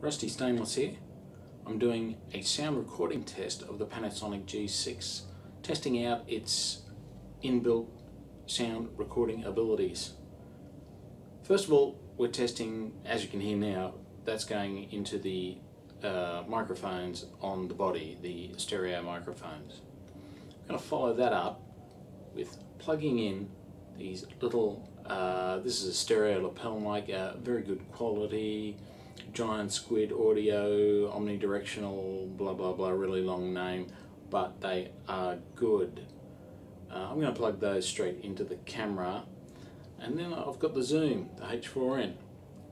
Rusty Stainless here. I'm doing a sound recording test of the Panasonic G6, testing out its inbuilt sound recording abilities. First of all, we're testing, as you can hear now, that's going into the microphones on the body, the stereo microphones. I'm going to follow that up with plugging in these little, this is a stereo lapel mic, very good quality, giant Squid audio, Omnidirectional, blah blah blah, really long name, but they are good. I'm going to plug those straight into the camera, and then I've got the Zoom, the H4n,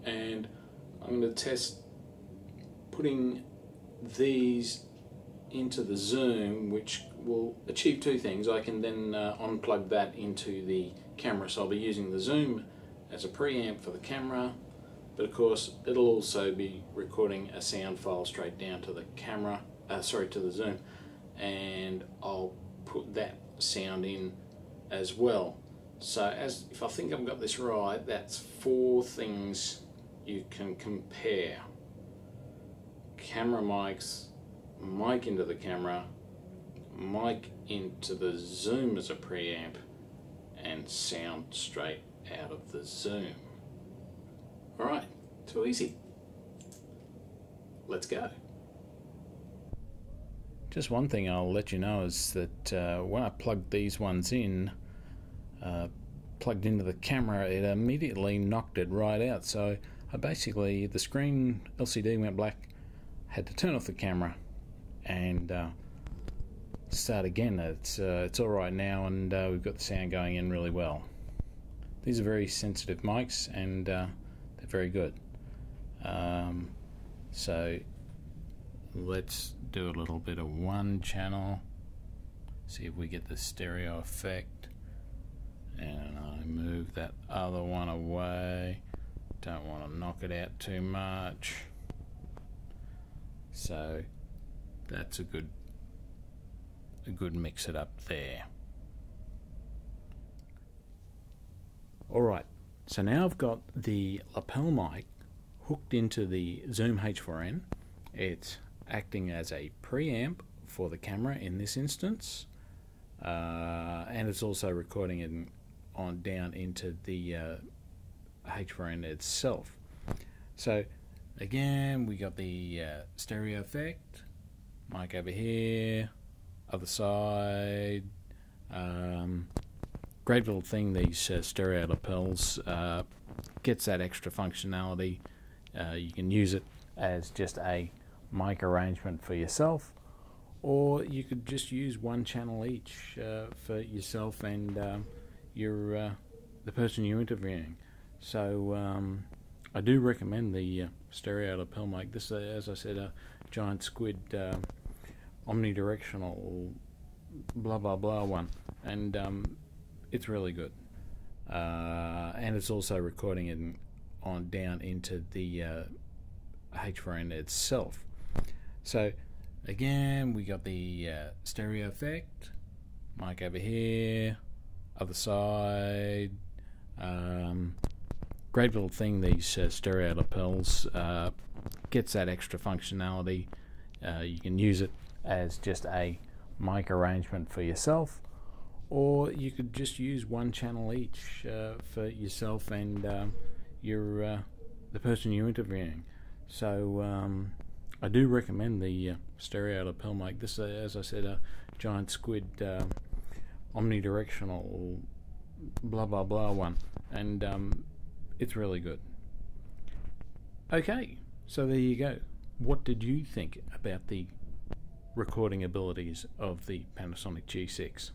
and I'm going to test putting these into the Zoom, which will achieve two things. I can then unplug that into the camera, so I'll be using the Zoom as a preamp for the camera, but of course it'll also be recording a sound file straight down to the camera, to the Zoom, and I'll put that sound in as well. So if I think I've got this right, that's four things you can compare: camera mics, mic into the camera, mic into the Zoom as a preamp, and sound straight out of the Zoom. Alright, too easy. Let's go. Just one thing I'll let you know is that when I plugged these ones in, plugged into the camera, it immediately knocked it right out. So I basically, the screen LCD went black, had to turn off the camera and start again. It's all right now, and we've got the sound going in really well. These are very sensitive mics, and they're very good. So let's do a little bit of one channel, see if we get the stereo effect, and I move that other one away. Don't want to knock it out too much. So that's a good mix it up there. Alright, so now I've got the lapel mic hooked into the Zoom H4n. It's acting as a preamp for the camera in this instance, and it's also recording it on down into the H4n itself. So again, we got the stereo effect, mic over here, other side. Great little thing, these stereo lapels, gets that extra functionality. You can use it as just a mic arrangement for yourself, or you could just use one channel each for yourself and the person you're interviewing. So I do recommend the stereo lapel mic. This, as I said, a giant Squid Omnidirectional blah blah blah one, and it's really good. And it's also recording it on down into the H4n itself. So again, we got the stereo effect, mic over here, other side. Great little thing, these stereo lapels, gets that extra functionality. You can use it as just a mic arrangement for yourself, or you could just use one channel each for yourself and the person you're interviewing. So I do recommend the stereo lapel mic. This, as I said, a giant Squid Omnidirectional blah blah blah one, and it's really good. Okay, so there you go. What did you think about the recording abilities of the Panasonic G6?